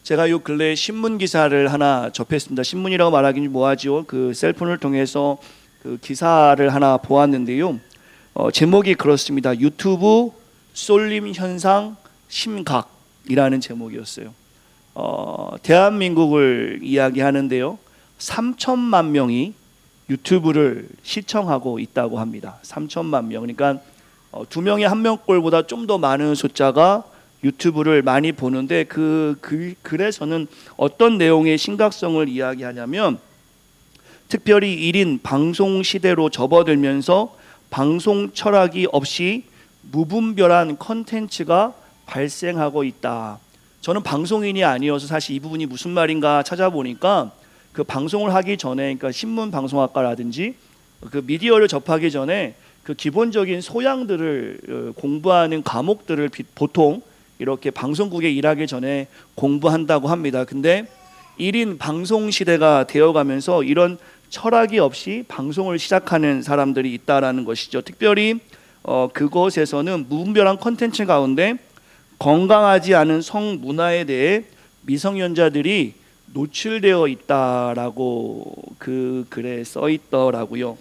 제가 요 근래 신문 기사를 하나 접했습니다. 신문이라고 말하기는 뭐하죠. 그 셀폰을 통해서 그 기사를 하나 보았는데요. 제목이 그렇습니다. 유튜브 쏠림 현상 심각이라는 제목이었어요. 대한민국을 이야기하는데요. 3천만 명이 유튜브를 시청하고 있다고 합니다. 3천만 명. 그러니까 2명에 1명 꼴보다 좀 더 많은 숫자가 유튜브를 많이 보는데 그 글에서는 어떤 내용의 심각성을 이야기하냐면 특별히 1인 방송 시대로 접어들면서 방송 철학이 없이 무분별한 컨텐츠가 발생하고 있다. 저는 방송인이 아니어서 사실 이 부분이 무슨 말인가 찾아보니까 그 방송을 하기 전에, 그러니까 신문 방송학과라든지 그 미디어를 접하기 전에 그 기본적인 소양들을 공부하는 과목들을 보통 이렇게 방송국에 일하기 전에 공부한다고 합니다. 근데 1인 방송 시대가 되어가면서 이런 철학이 없이 방송을 시작하는 사람들이 있다라는 것이죠. 특별히 그것에서는 무분별한 컨텐츠 가운데 건강하지 않은 성문화에 대해 미성년자들이 노출되어 있다라고 그 글에 써 있더라고요.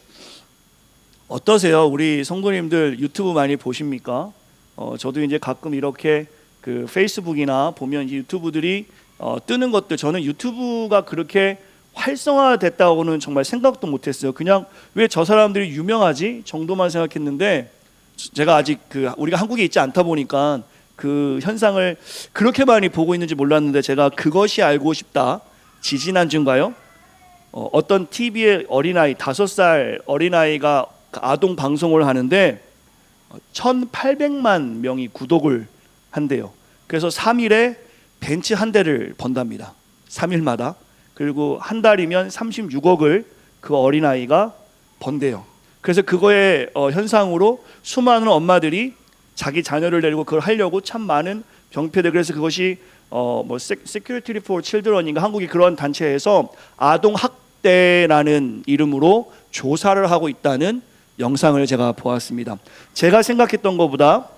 어떠세요? 우리 성도님들 유튜브 많이 보십니까? 저도 이제 가끔 이렇게 그 페이스북이나 보면 유튜브들이 뜨는 것들, 저는 유튜브가 그렇게 활성화됐다고는 정말 생각도 못했어요. 그냥 왜 저 사람들이 유명하지 정도만 생각했는데, 제가 아직 우리가 한국에 있지 않다 보니까 그 현상을 그렇게 많이 보고 있는지 몰랐는데, 제가 그것이 알고 싶다 지지난주인가요? 어떤 TV의 어린아이, 5살 어린아이가 아동 방송을 하는데 1,800만 명이 구독을 한대요. 그래서 3일에 벤츠 한 대를 번답니다. 3일마다. 그리고 한 달이면 36억을 그 어린아이가 번대요. 그래서 그거의 현상으로 수많은 엄마들이 자기 자녀를 데리고 그걸 하려고 참 많은 병폐들, 그래서 그것이 Security for Children인가 한국이 그런 단체에서 아동 학대라는 이름으로 조사를 하고 있다는 영상을 제가 보았습니다. 제가 생각했던 것보다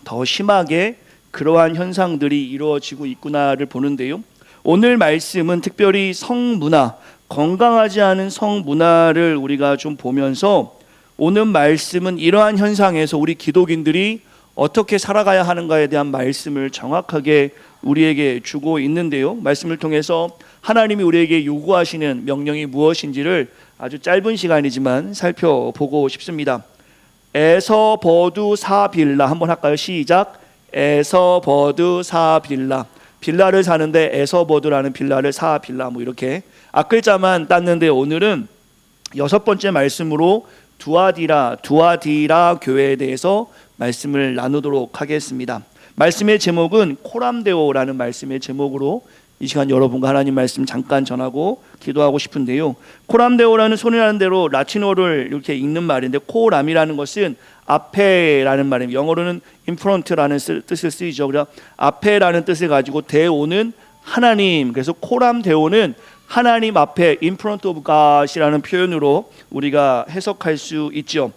더 심하게 그러한 현상들이 이루어지고 있구나를 보는데요. 오늘 말씀은 특별히 성문화, 건강하지 않은 성문화를 우리가 좀 보면서, 오늘 말씀은 이러한 현상에서 우리 기독인들이 어떻게 살아가야 하는가에 대한 말씀을 정확하게 우리에게 주고 있는데요. 말씀을 통해서 하나님이 우리에게 요구하시는 명령이 무엇인지를 아주 짧은 시간이지만 살펴보고 싶습니다. 에서버두 사빌라 한번 할까요? 시작. 에서버두 사빌라. 빌라를 사는데 에서버두라는 빌라를 사빌라, 뭐 이렇게 앞글자만 땄는데, 오늘은 6번째 말씀으로 두아디라 교회에 대해서 말씀을 나누도록 하겠습니다. 말씀의 제목은 코람데오라는 말씀의 제목으로 이 시간 여러분과 하나님 말씀 잠깐 전하고 기도하고 싶은데요. 코람데오라는 소리나는 대로 라틴어를 이렇게 읽는 말인데, 코람이라는 것은 앞에라는 말입니다. 영어로는 인프런트라는 뜻을 쓰이죠. 그래서 앞에라는 뜻을 가지고 데오는 하나님, 그래서 코람데오는 하나님 앞에 in front of God이라는 표현으로 우리가 해석할 수 있죠.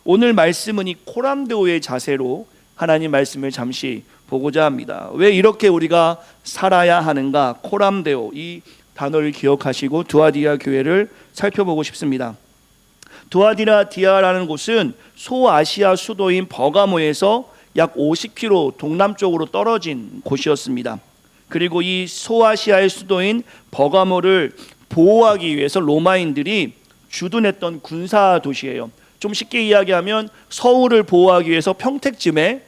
오늘 말씀은 이 코람데오의 자세로 하나님 말씀을 잠시 보고자 합니다. 왜 이렇게 우리가 살아야 하는가? 코람데오, 이 단어를 기억하시고 두아디아 교회를 살펴보고 싶습니다. 두아디라라는 곳은 소아시아 수도인 버가모에서 약 50km 동남쪽으로 떨어진 곳이었습니다. 그리고 이 소아시아의 수도인 버가모를 보호하기 위해서 로마인들이 주둔했던 군사 도시예요. 좀 쉽게 이야기하면 서울을 보호하기 위해서 평택쯤에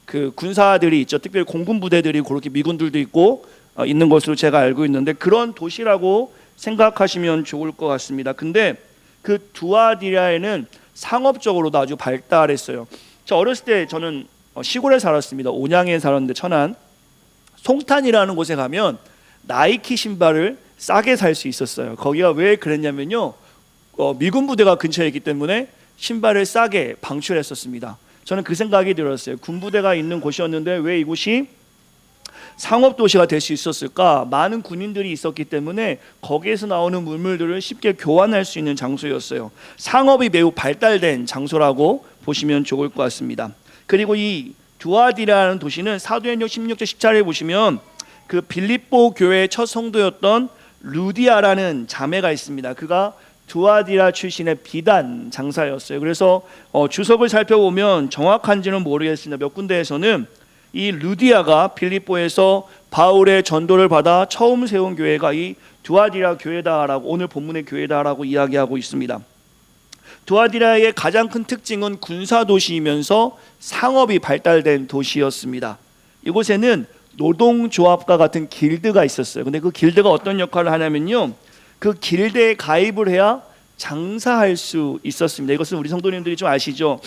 그 군사들이 있죠. 특별히 공군 부대들이 그렇게 미군들도 있고 있는 것으로 제가 알고 있는데, 그런 도시라고 생각하시면 좋을 것 같습니다. 근데 그 두아디라에는 상업적으로도 아주 발달했어요. 저 어렸을 때 저는 시골에 살았습니다. 온양에 살았는데, 천안 송탄이라는 곳에 가면 나이키 신발을 싸게 살 수 있었어요. 거기가 왜 그랬냐면요, 미군 부대가 근처에 있기 때문에 신발을 싸게 방출했었습니다. 저는 그 생각이 들었어요. 군부대가 있는 곳이었는데 왜 이곳이 상업도시가 될 수 있었을까? 많은 군인들이 있었기 때문에 거기에서 나오는 물물들을 쉽게 교환할 수 있는 장소였어요. 상업이 매우 발달된 장소라고 보시면 좋을 것 같습니다. 그리고 이 두아디라는 도시는 사도행전 16절 14절에 보시면 그 빌립보 교회의 첫 성도였던 루디아라는 자매가 있습니다. 그가 두아디라 출신의 비단 장사였어요. 그래서 주석을 살펴보면 정확한지는 모르겠습니다. 몇 군데에서는 이 루디아가 빌립보에서 바울의 전도를 받아 처음 세운 교회가 이 두아디라 교회다라고, 오늘 본문의 교회다라고 이야기하고 있습니다. 두아디라의 가장 큰 특징은 군사 도시이면서 상업이 발달된 도시였습니다. 이곳에는 노동조합과 같은 길드가 있었어요. 근데 그 길드가 어떤 역할을 하냐면요, 그 길드에 가입을 해야 장사할 수 있었습니다. 이것은 우리 성도님들이 좀 아시죠?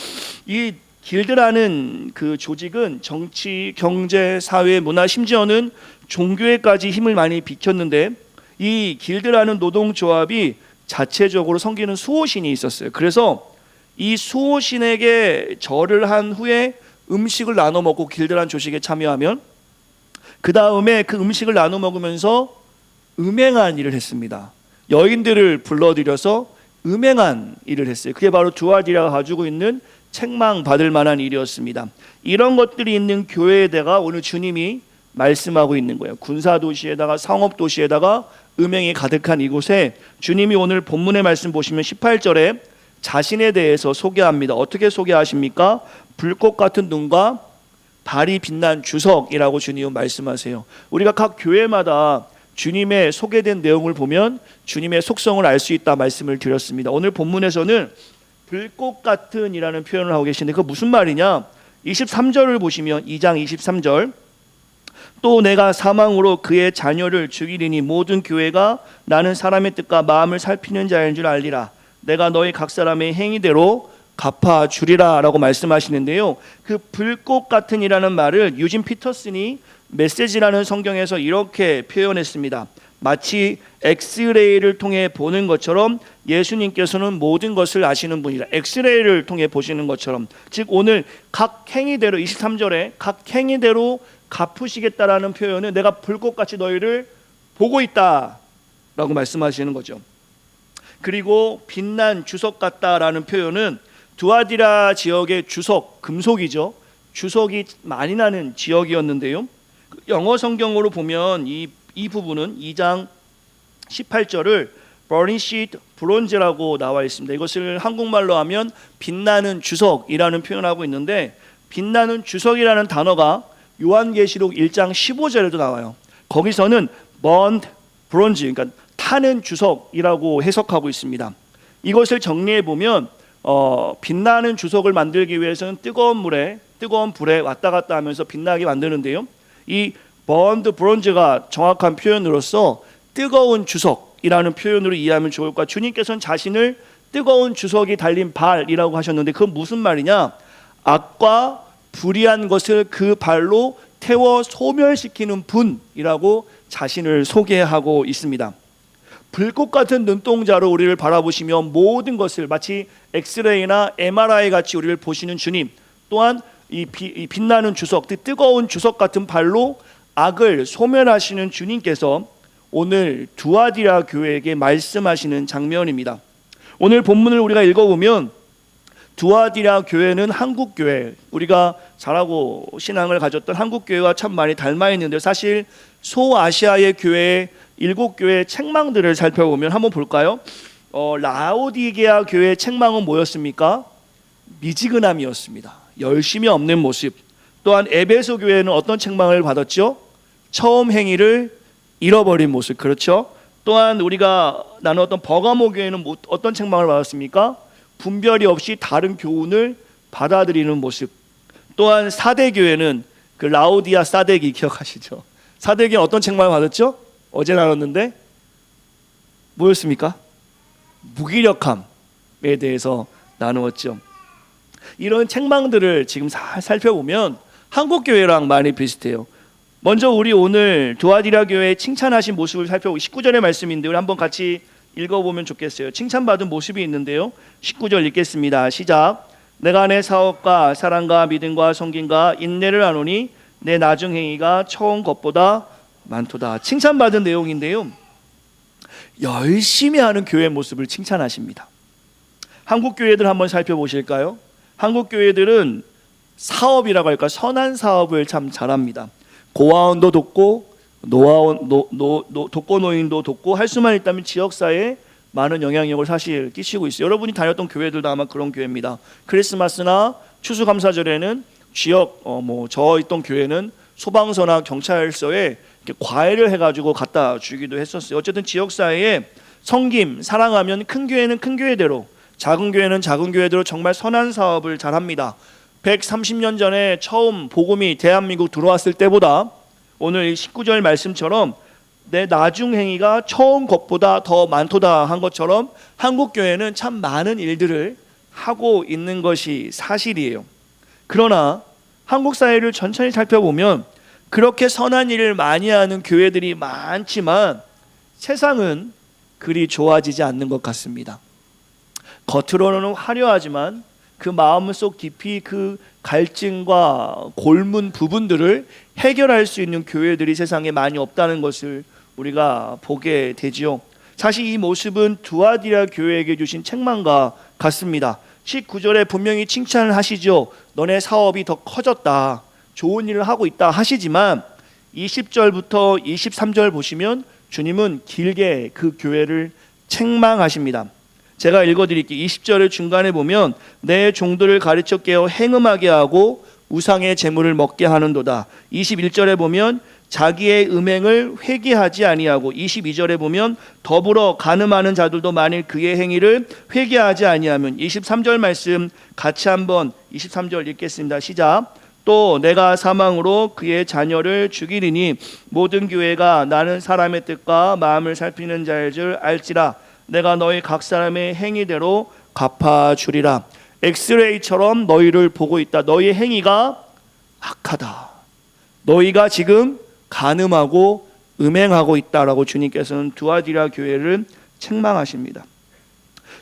이 길드라는 그 조직은 정치, 경제, 사회, 문화, 심지어는 종교에까지 힘을 많이 비켰는데, 이 길드라는 노동조합이 자체적으로 섬기는 수호신이 있었어요. 그래서 이 수호신에게 절을 한 후에 음식을 나눠 먹고 길드라는 조직에 참여하면 그 다음에 그 음식을 나눠 먹으면서 음행한 일을 했습니다. 여인들을 불러들여서 음행한 일을 했어요. 그게 바로 두아디라가 가지고 있는 책망받을 만한 일이었습니다. 이런 것들이 있는 교회에다가 오늘 주님이 말씀하고 있는 거예요. 군사도시에다가 상업도시에다가 음행이 가득한 이곳에 주님이 오늘 본문의 말씀 보시면 18절에 자신에 대해서 소개합니다. 어떻게 소개하십니까? 불꽃 같은 눈과 발이 빛난 주석이라고 주님은 말씀하세요. 우리가 각 교회마다 주님의 소개된 내용을 보면 주님의 속성을 알 수 있다 말씀을 드렸습니다. 오늘 본문에서는 불꽃 같은 이라는 표현을 하고 계신데 그거 무슨 말이냐? 23절을 보시면 2장 23절, 또 내가 사망으로 그의 자녀를 죽이리니 모든 교회가 나는 사람의 뜻과 마음을 살피는 자인 줄 알리라. 내가 너희 각 사람의 행위대로 갚아주리라 라고 말씀하시는데요, 그 불꽃 같은 이라는 말을 유진 피터슨이 메시지라는 성경에서 이렇게 표현했습니다. 마치 엑스레이를 통해 보는 것처럼 예수님께서는 모든 것을 아시는 분이라. 엑스레이를 통해 보시는 것처럼, 즉 오늘 각 행위대로, 23절에 각 행위대로 갚으시겠다라는 표현은 내가 불꽃같이 너희를 보고 있다 라고 말씀하시는 거죠. 그리고 빛난 주석 같다라는 표현은 두아디라 지역의 주석, 금속이죠. 주석이 많이 나는 지역이었는데요, 영어 성경으로 보면 이 부분은 2장 18절을 burnished bronze라고 나와 있습니다. 이것을 한국말로 하면 빛나는 주석이라는 표현하고 있는데, 빛나는 주석이라는 단어가 요한계시록 1장 15절에도 나와요. 거기서는 burned bronze, 그러니까 타는 주석이라고 해석하고 있습니다. 이것을 정리해 보면 빛나는 주석을 만들기 위해서는 뜨거운 불에 왔다 갔다 하면서 빛나게 만드는데요, 이 burned bronze가 정확한 표현으로서 뜨거운 주석이라는 표현으로 이해하면 좋을 것 같아요. 주님께서는 자신을 뜨거운 주석이 달린 발이라고 하셨는데 그건 무슨 말이냐? 악과 불의한 것을 그 발로 태워 소멸시키는 분이라고 자신을 소개하고 있습니다. 불꽃 같은 눈동자로 우리를 바라보시며 모든 것을 마치 엑스레이나 MRI 같이 우리를 보시는 주님, 또한 이 빛나는 주석, 뜨거운 주석 같은 발로 악을 소멸하시는 주님께서 오늘 두아디라 교회에게 말씀하시는 장면입니다. 오늘 본문을 우리가 읽어보면 두아디라 교회는 한국교회, 우리가 잘하고 신앙을 가졌던 한국교회와 참 많이 닮아 있는데, 사실 소아시아의 교회 7교회의 책망들을 살펴보면 한번 볼까요? 라오디게아 교회의 책망은 뭐였습니까? 미지근함이었습니다. 열심이 없는 모습. 또한 에베소 교회는 어떤 책망을 받았죠? 처음 행위를 잃어버린 모습. 그렇죠? 또한 우리가 나누었던 버가모 교회는 어떤 책망을 받았습니까? 분별이 없이 다른 교훈을 받아들이는 모습. 또한 사대 교회는 그 라오디아 사대기 기억하시죠? 사대기는 어떤 책망을 받았죠? 어제 나눴는데 뭐였습니까? 무기력함에 대해서 나누었죠. 이런 책망들을 지금 살펴보면 한국 교회랑 많이 비슷해요. 먼저 우리 오늘 두아디라 교회의 칭찬하신 모습을 살펴보고 19절의 말씀인데 우리 한번 같이 읽어보면 좋겠어요. 칭찬받은 모습이 있는데요, 19절 읽겠습니다. 시작. 내가 내 사업과 사랑과 믿음과 섬김과 인내를 아노니 내 나중 행위가 처음 것보다 많도다. 칭찬받은 내용인데요, 열심히 하는 교회 모습을 칭찬하십니다. 한국 교회들 한번 살펴보실까요? 한국 교회들은 사업이라고 할까, 선한 사업을 참 잘합니다. 고아원도 돕고 독거노인도 돕고 할 수만 있다면 지역사회에 많은 영향력을 사실 끼치고 있어요. 여러분이 다녔던 교회들도 아마 그런 교회입니다. 크리스마스나 추수감사절에는 지역 저 있던 교회는 소방서나 경찰서에 이렇게 과외를 해가지고 갖다 주기도 했었어요. 어쨌든 지역사회에 섬김, 사랑하면 큰 교회는 큰 교회대로, 작은 교회는 작은 교회대로 정말 선한 사업을 잘합니다. 130년 전에 처음 복음이 대한민국 들어왔을 때보다 오늘 19절 말씀처럼 내 나중 행위가 처음 것보다 더 많도다 한 것처럼 한국 교회는 참 많은 일들을 하고 있는 것이 사실이에요. 그러나 한국 사회를 천천히 살펴보면 그렇게 선한 일을 많이 하는 교회들이 많지만 세상은 그리 좋아지지 않는 것 같습니다. 겉으로는 화려하지만 그 마음속 깊이 그 갈증과 골문 부분들을 해결할 수 있는 교회들이 세상에 많이 없다는 것을 우리가 보게 되지요. 사실 이 모습은 두아디라 교회에게 주신 책망과 같습니다. 19절에 분명히 칭찬을 하시죠. 너네 사업이 더 커졌다, 좋은 일을 하고 있다 하시지만 20절부터 23절 보시면 주님은 길게 그 교회를 책망하십니다. 제가 읽어드릴게요. 20절의 중간에 보면 내 종들을 가르쳐 깨어 행음하게 하고 우상의 재물을 먹게 하는도다. 21절에 보면 자기의 음행을 회개하지 아니하고, 22절에 보면 더불어 간음하는 자들도 만일 그의 행위를 회개하지 아니하면, 23절 말씀 같이 한번 23절 읽겠습니다. 시작. 또 내가 사망으로 그의 자녀를 죽이리니 모든 교회가 나는 사람의 뜻과 마음을 살피는 자일 줄 알지라. 내가 너희 각 사람의 행위대로 갚아주리라. 엑스레이처럼 너희를 보고 있다. 너희의 행위가 악하다. 너희가 지금 간음하고 음행하고 있다라고 주님께서는 두아디라 교회를 책망하십니다.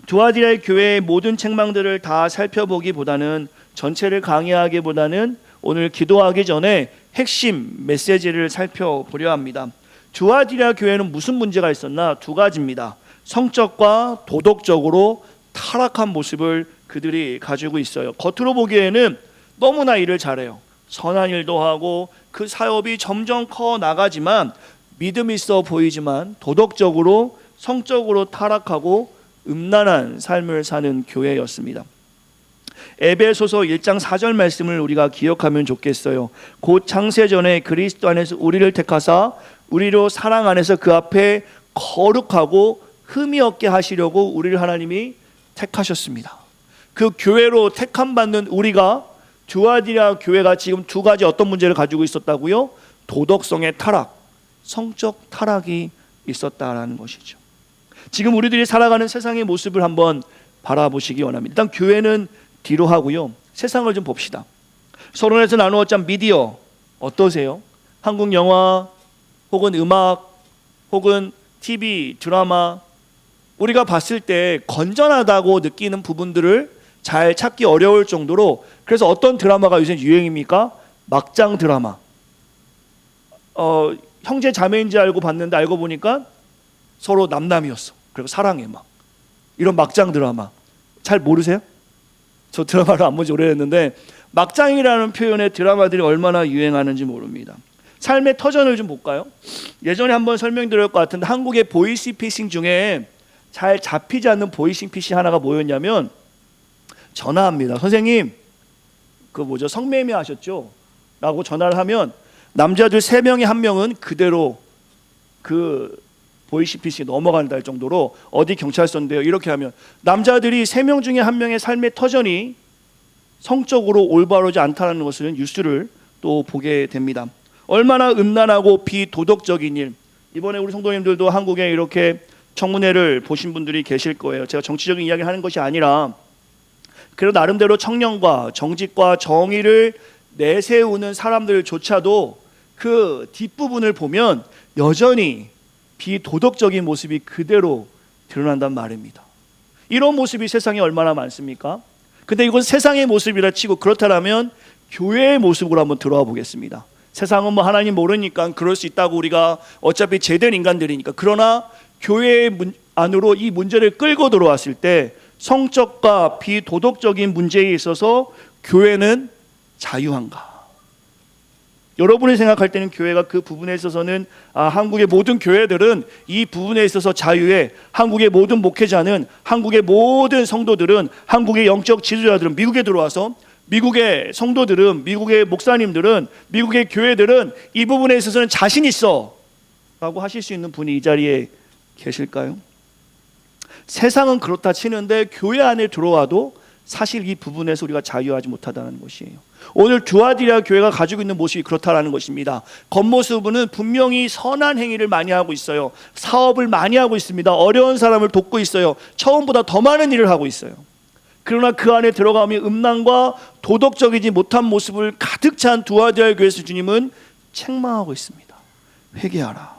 두아디라 교회의 모든 책망들을 다 살펴보기보다는, 전체를 강의하기보다는 오늘 기도하기 전에 핵심 메시지를 살펴보려 합니다. 두아디라 교회는 무슨 문제가 있었나? 두 가지입니다. 성적과 도덕적으로 타락한 모습을 그들이 가지고 있어요. 겉으로 보기에는 너무나 일을 잘해요. 선한 일도 하고 그 사업이 점점 커 나가지만 믿음 있어 보이지만 도덕적으로, 성적으로 타락하고 음란한 삶을 사는 교회였습니다. 에베소서 1장 4절 말씀을 우리가 기억하면 좋겠어요. 곧 창세전에 그리스도 안에서 우리를 택하사 우리로 사랑 안에서 그 앞에 거룩하고 흠이 없게 하시려고 우리를 하나님이 택하셨습니다. 그 교회로 택함 받는 우리가, 두아디라 교회가 지금 두 가지 어떤 문제를 가지고 있었다고요? 도덕성의 타락, 성적 타락이 있었다라는 것이죠. 지금 우리들이 살아가는 세상의 모습을 한번 바라보시기 원합니다. 일단 교회는 뒤로 하고요, 세상을 좀 봅시다. 서론에서 나누었던 미디어 어떠세요? 한국 영화 혹은 음악 혹은 TV, 드라마, 우리가 봤을 때 건전하다고 느끼는 부분들을 잘 찾기 어려울 정도로, 그래서 어떤 드라마가 요새 유행입니까? 막장 드라마. 형제 자매인 줄 알고 봤는데 알고 보니까 서로 남남이었어. 그리고 사랑해 막. 이런 막장 드라마 잘 모르세요? 저 드라마를 안 본 지 오래됐는데 막장이라는 표현의 드라마들이 얼마나 유행하는지 모릅니다. 삶의 터전을 좀 볼까요? 예전에 한번 설명드릴 것 같은데 한국의 보이스피싱 중에 잘 잡히지 않는 보이스피싱 하나가 뭐였냐면, 전화합니다. 선생님 성매매 하셨죠? 라고 전화를 하면 남자들 3명에 1명은 그대로 그 보이스피싱에 넘어간다 할 정도로 어디 경찰서인데요, 이렇게 하면 남자들이 3명 중에 1명의 삶의 터전이 성적으로 올바르지 않다는 것을 뉴스를 또 보게 됩니다. 얼마나 음란하고 비도덕적인 일. 이번에 우리 성도님들도 한국에 이렇게 청문회를 보신 분들이 계실 거예요. 제가 정치적인 이야기를 하는 것이 아니라 그래도 나름대로 청렴과 정직과 정의를 내세우는 사람들조차도 그 뒷부분을 보면 여전히 비도덕적인 모습이 그대로 드러난단 말입니다. 이런 모습이 세상에 얼마나 많습니까? 근데 이건 세상의 모습이라 치고, 그렇다면 교회의 모습으로 한번 들어와 보겠습니다. 세상은 하나님 모르니까 그럴 수 있다고, 우리가 어차피 제된 인간들이니까. 그러나 교회 안으로 이 문제를 끌고 들어왔을 때 성적과 비도덕적인 문제에 있어서 교회는 자유한가? 여러분이 생각할 때는 교회가 그 부분에 있어서는 한국의 모든 교회들은 이 부분에 있어서 자유해, 한국의 모든 목회자는, 한국의 모든 성도들은, 한국의 영적 지도자들은 미국에 들어와서, 미국의 성도들은, 미국의 목사님들은, 미국의 교회들은 이 부분에 있어서는 자신 있어 라고 하실 수 있는 분이 이 자리에 계실까요? 세상은 그렇다 치는데 교회 안에 들어와도 사실 이 부분에서 우리가 자유하지 못하다는 것이에요. 오늘 두아디라 교회가 가지고 있는 모습이 그렇다라는 것입니다. 겉모습은 분명히 선한 행위를 많이 하고 있어요. 사업을 많이 하고 있습니다. 어려운 사람을 돕고 있어요. 처음보다 더 많은 일을 하고 있어요. 그러나 그 안에 들어가면 음란과 도덕적이지 못한 모습을 가득 찬 두아디라 교회에서 주님은 책망하고 있습니다. 회개하라.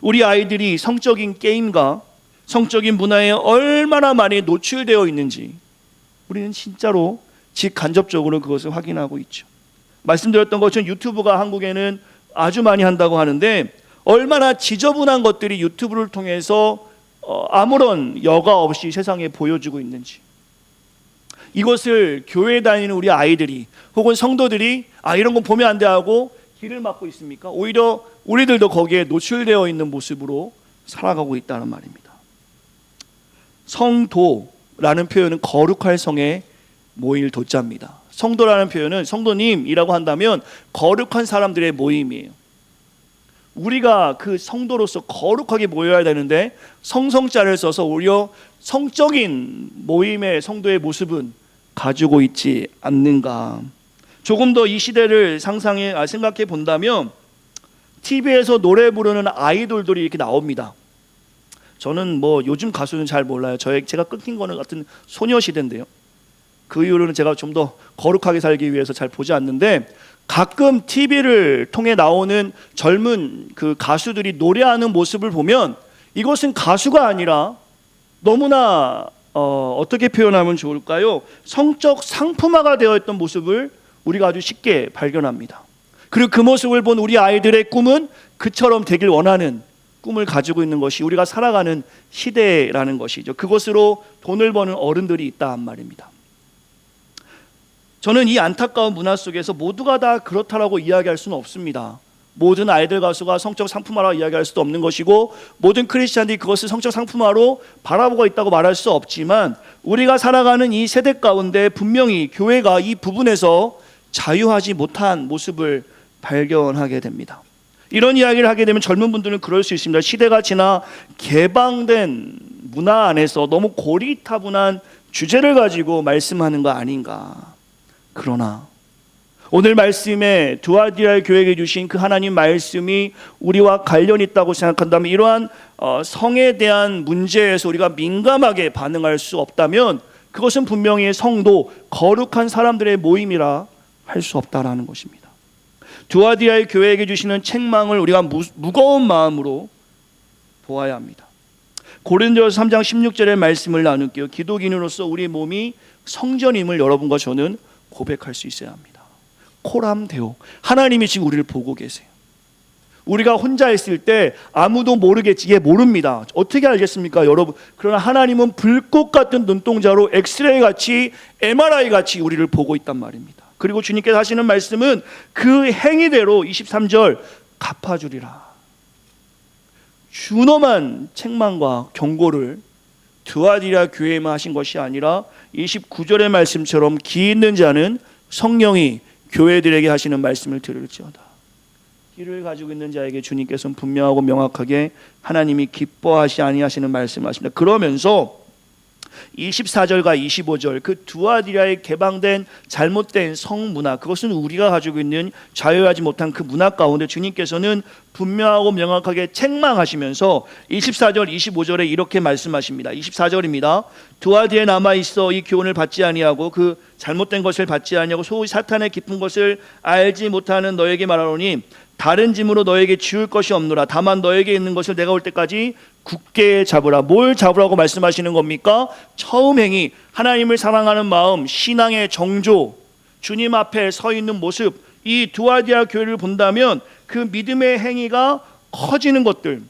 우리 아이들이 성적인 게임과 성적인 문화에 얼마나 많이 노출되어 있는지 우리는 진짜로 직간접적으로 그것을 확인하고 있죠. 말씀드렸던 것처럼 유튜브가 한국에는 아주 많이 한다고 하는데 얼마나 지저분한 것들이 유튜브를 통해서 아무런 여과 없이 세상에 보여주고 있는지, 이것을 교회에 다니는 우리 아이들이 혹은 성도들이 이런 거 보면 안 돼 하고 길을 막고 있습니까? 오히려 우리들도 거기에 노출되어 있는 모습으로 살아가고 있다는 말입니다. 성도라는 표현은 거룩할 성에 모일 도자입니다. 성도라는 표현은 성도님이라고 한다면 거룩한 사람들의 모임이에요. 우리가 그 성도로서 거룩하게 모여야 되는데 성성자를 써서 오히려 성적인 모임의 성도의 모습은 가지고 있지 않는가. 조금 더 이 시대를 생각해 본다면 TV에서 노래 부르는 아이돌들이 이렇게 나옵니다. 저는 요즘 가수는 잘 몰라요. 제가 끊긴 거는 같은 소녀시대인데요. 그 이후로는 제가 좀 더 거룩하게 살기 위해서 잘 보지 않는데 가끔 TV를 통해 나오는 젊은 그 가수들이 노래하는 모습을 보면 이것은 가수가 아니라 너무나 어떻게 표현하면 좋을까요? 성적 상품화가 되어 있던 모습을 우리가 아주 쉽게 발견합니다. 그리고 그 모습을 본 우리 아이들의 꿈은 그처럼 되길 원하는 꿈을 가지고 있는 것이 우리가 살아가는 시대라는 것이죠. 그것으로 돈을 버는 어른들이 있다는 말입니다. 저는 이 안타까운 문화 속에서 모두가 다 그렇다라고 이야기할 수는 없습니다. 모든 아이들 가수가 성적 상품화라고 이야기할 수도 없는 것이고 모든 크리스찬들이 그것을 성적 상품화로 바라보고 있다고 말할 수 없지만 우리가 살아가는 이 세대 가운데 분명히 교회가 이 부분에서 자유하지 못한 모습을 발견하게 됩니다. 이런 이야기를 하게 되면 젊은 분들은 그럴 수 있습니다. 시대가 지나 개방된 문화 안에서 너무 고리타분한 주제를 가지고 말씀하는 거 아닌가. 그러나 오늘 말씀에 두아디라 교회에게 주신 그 하나님 말씀이 우리와 관련이 있다고 생각한다면 이러한 성에 대한 문제에서 우리가 민감하게 반응할 수 없다면 그것은 분명히 성도, 거룩한 사람들의 모임이라 할 수 없다라는 것입니다. 두아디라의 교회에게 주시는 책망을 우리가 무거운 마음으로 보아야 합니다. 고린도서 3장 16절의 말씀을 나눌게요. 기독인으로서 우리 몸이 성전임을 여러분과 저는 고백할 수 있어야 합니다. 코람데오, 하나님이 지금 우리를 보고 계세요. 우리가 혼자 있을 때 아무도 모르겠지, 얘 모릅니다. 어떻게 알겠습니까 여러분? 그러나 하나님은 불꽃 같은 눈동자로 엑스레이 같이 MRI 같이 우리를 보고 있단 말입니다. 그리고 주님께서 하시는 말씀은 그 행위대로 23절 갚아주리라. 준엄한 책망과 경고를 두아디라 교회에만 하신 것이 아니라 29절의 말씀처럼 기 있는 자는 성령이 교회들에게 하시는 말씀을 들을지어다. 기를 가지고 있는 자에게 주님께서는 분명하고 명확하게 하나님이 기뻐하시 아니하시는 말씀을 하십니다. 그러면서 24절과 25절 그 두아디라의 개방된 잘못된 성문화, 그것은 우리가 가지고 있는 자유하지 못한 그 문화 가운데 주님께서는 분명하고 명확하게 책망하시면서 24절 25절에 이렇게 말씀하십니다. 24절입니다. 두아디에 남아있어 이 교훈을 받지 아니하고 그 잘못된 것을 받지 아니하고 소위 사탄의 깊은 것을 알지 못하는 너에게 말하노니 다른 짐으로 너에게 지울 것이 없노라. 다만 너에게 있는 것을 내가 올 때까지 굳게 잡으라. 뭘 잡으라고 말씀하시는 겁니까? 처음 행위, 하나님을 사랑하는 마음, 신앙의 정조, 주님 앞에 서 있는 모습, 이 두아디아 교회를 본다면 그 믿음의 행위가 커지는 것들,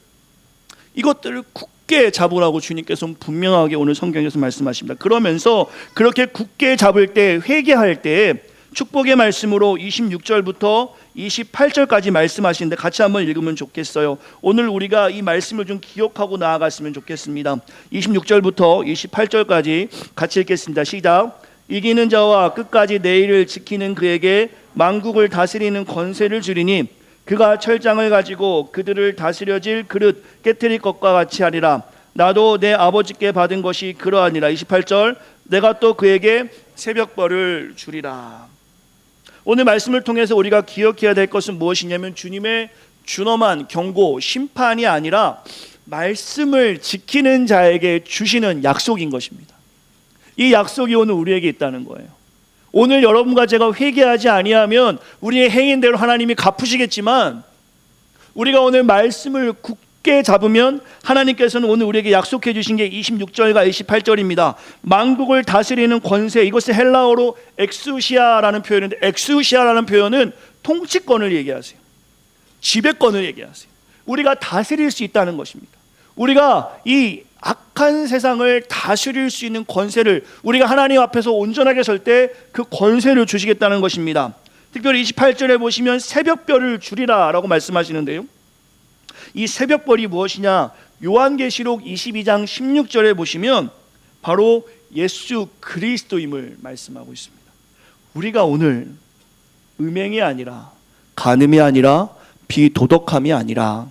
이것들을 굳게 잡으라고 주님께서 분명하게 오늘 성경에서 말씀하십니다. 그러면서 그렇게 굳게 잡을 때, 회개할 때 축복의 말씀으로 26절부터 28절까지 말씀하시는데 같이 한번 읽으면 좋겠어요. 오늘 우리가 이 말씀을 좀 기억하고 나아갔으면 좋겠습니다. 26절부터 28절까지 같이 읽겠습니다. 시작. 이기는 자와 끝까지 내 일을 지키는 그에게 만국을 다스리는 권세를 주리니 그가 철장을 가지고 그들을 다스려질 그릇 깨트릴 것과 같이 하리라. 나도 내 아버지께 받은 것이 그러하니라. 28절. 내가 또 그에게 새벽벌을 주리라. 오늘 말씀을 통해서 우리가 기억해야 될 것은 무엇이냐면 주님의 준엄한 경고, 심판이 아니라 말씀을 지키는 자에게 주시는 약속인 것입니다. 이 약속이 오늘 우리에게 있다는 거예요. 오늘 여러분과 제가 회개하지 아니하면 우리의 행인대로 하나님이 갚으시겠지만 우리가 오늘 말씀을 굳게 잡으면 하나님께서는 오늘 우리에게 약속해 주신 게 26절과 28절입니다. 만국을 다스리는 권세, 이것을 헬라어로 엑수시아라는 표현인데, 엑수시아라는 표현은 통치권을 얘기하세요. 지배권을 얘기하세요. 우리가 다스릴 수 있다는 것입니다. 우리가 이 악한 세상을 다스릴 수 있는 권세를, 우리가 하나님 앞에서 온전하게 설 때 그 권세를 주시겠다는 것입니다. 특별히 28절에 보시면 새벽별을 주리라 라고 말씀하시는데요, 이 새벽별이 무엇이냐? 요한계시록 22장 16절에 보시면 바로 예수 그리스도임을 말씀하고 있습니다. 우리가 오늘 음행이 아니라, 간음이 아니라, 비도덕함이 아니라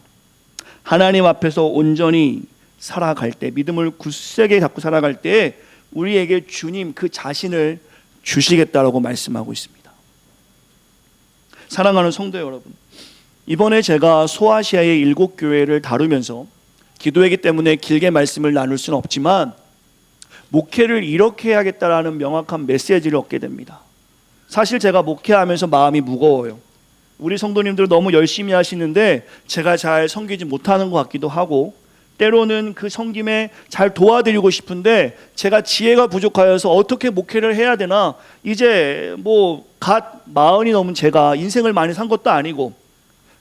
하나님 앞에서 온전히 살아갈 때, 믿음을 굳세게 갖고 살아갈 때 우리에게 주님 그 자신을 주시겠다라고 말씀하고 있습니다. 사랑하는 성도 여러분, 이번에 제가 소아시아의 7교회를 다루면서 기도회이기 때문에 길게 말씀을 나눌 수는 없지만 목회를 이렇게 해야겠다라는 명확한 메시지를 얻게 됩니다. 사실 제가 목회하면서 마음이 무거워요. 우리 성도님들 너무 열심히 하시는데 제가 잘 섬기지 못하는 것 같기도 하고, 때로는 그 섬김에 잘 도와드리고 싶은데 제가 지혜가 부족하여서 어떻게 목회를 해야 되나, 이제 갓 40이 넘은 제가 인생을 많이 산 것도 아니고,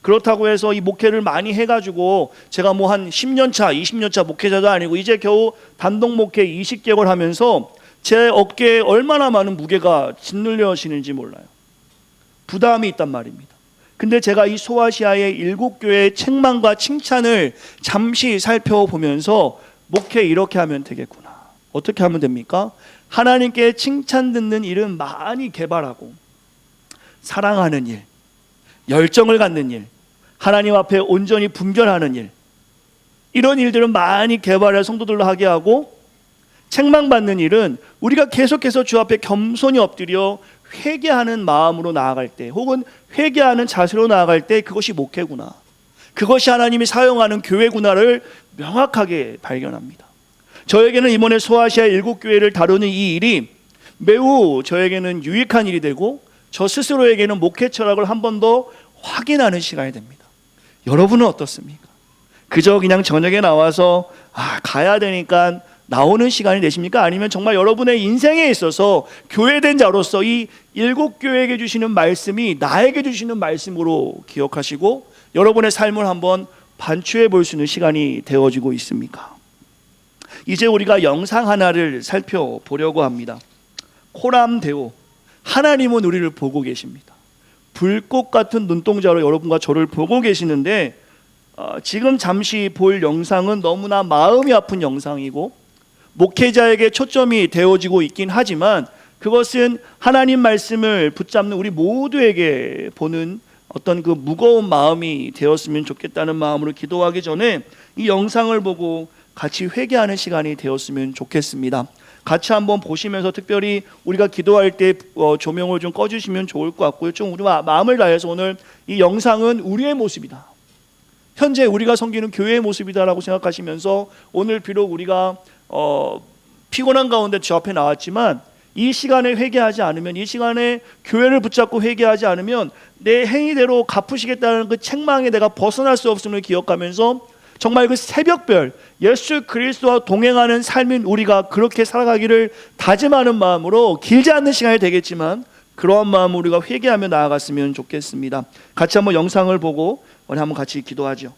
그렇다고 해서 이 목회를 많이 해가지고 제가 한 10년차 20년차 목회자도 아니고 이제 겨우 단독 목회 20개월 하면서 제 어깨에 얼마나 많은 무게가 짓눌려지는지 몰라요. 부담이 있단 말입니다. 근데 제가 이 소아시아의 7교회의 책망과 칭찬을 잠시 살펴보면서 목회 이렇게 하면 되겠구나. 어떻게 하면 됩니까? 하나님께 칭찬 듣는 일은 많이 개발하고, 사랑하는 일, 열정을 갖는 일, 하나님 앞에 온전히 분별하는 일, 이런 일들은 많이 개발해 성도들로 하게 하고, 책망받는 일은 우리가 계속해서 주 앞에 겸손히 엎드려 회개하는 마음으로 나아갈 때, 혹은 회개하는 자세로 나아갈 때 그것이 목회구나, 그것이 하나님이 사용하는 교회구나를 명확하게 발견합니다. 저에게는 이번에 소아시아 7교회를 다루는 이 일이 매우 저에게는 유익한 일이 되고, 저 스스로에게는 목회 철학을 한 번 더 확인하는 시간이 됩니다. 여러분은 어떻습니까? 그저 그냥 저녁에 나와서 가야 되니까 나오는 시간이 되십니까? 아니면 정말 여러분의 인생에 있어서 교회된 자로서 이 7교회에게 주시는 말씀이 나에게 주시는 말씀으로 기억하시고 여러분의 삶을 한번 반추해 볼 수 있는 시간이 되어지고 있습니까? 이제 우리가 영상 하나를 살펴보려고 합니다. 코람데오, 하나님은 우리를 보고 계십니다. 불꽃 같은 눈동자로 여러분과 저를 보고 계시는데, 지금 잠시 볼 영상은 너무나 마음이 아픈 영상이고 목회자에게 초점이 되어지고 있긴 하지만 그것은 하나님 말씀을 붙잡는 우리 모두에게 보는 어떤 그 무거운 마음이 되었으면 좋겠다는 마음으로 기도하기 전에 이 영상을 보고 같이 회개하는 시간이 되었으면 좋겠습니다. 같이 한번 보시면서 특별히 우리가 기도할 때 조명을 좀 꺼주시면 좋을 것 같고요. 좀 우리 마음을 다해서 오늘 이 영상은 우리의 모습이다, 현재 우리가 섬기는 교회의 모습이다라고 생각하시면서, 오늘 비록 우리가 피곤한 가운데 주 앞에 나왔지만 이 시간에 회개하지 않으면, 이 시간에 교회를 붙잡고 회개하지 않으면 내 행위대로 갚으시겠다는 그 책망에 내가 벗어날 수 없음을 기억하면서 정말 그 새벽별, 예수 그리스도와 동행하는 삶인 우리가 그렇게 살아가기를 다짐하는 마음으로, 길지 않는 시간이 되겠지만 그러한 마음으로 우리가 회개하며 나아갔으면 좋겠습니다. 같이 한번 영상을 보고 우리 한번 같이 기도하죠.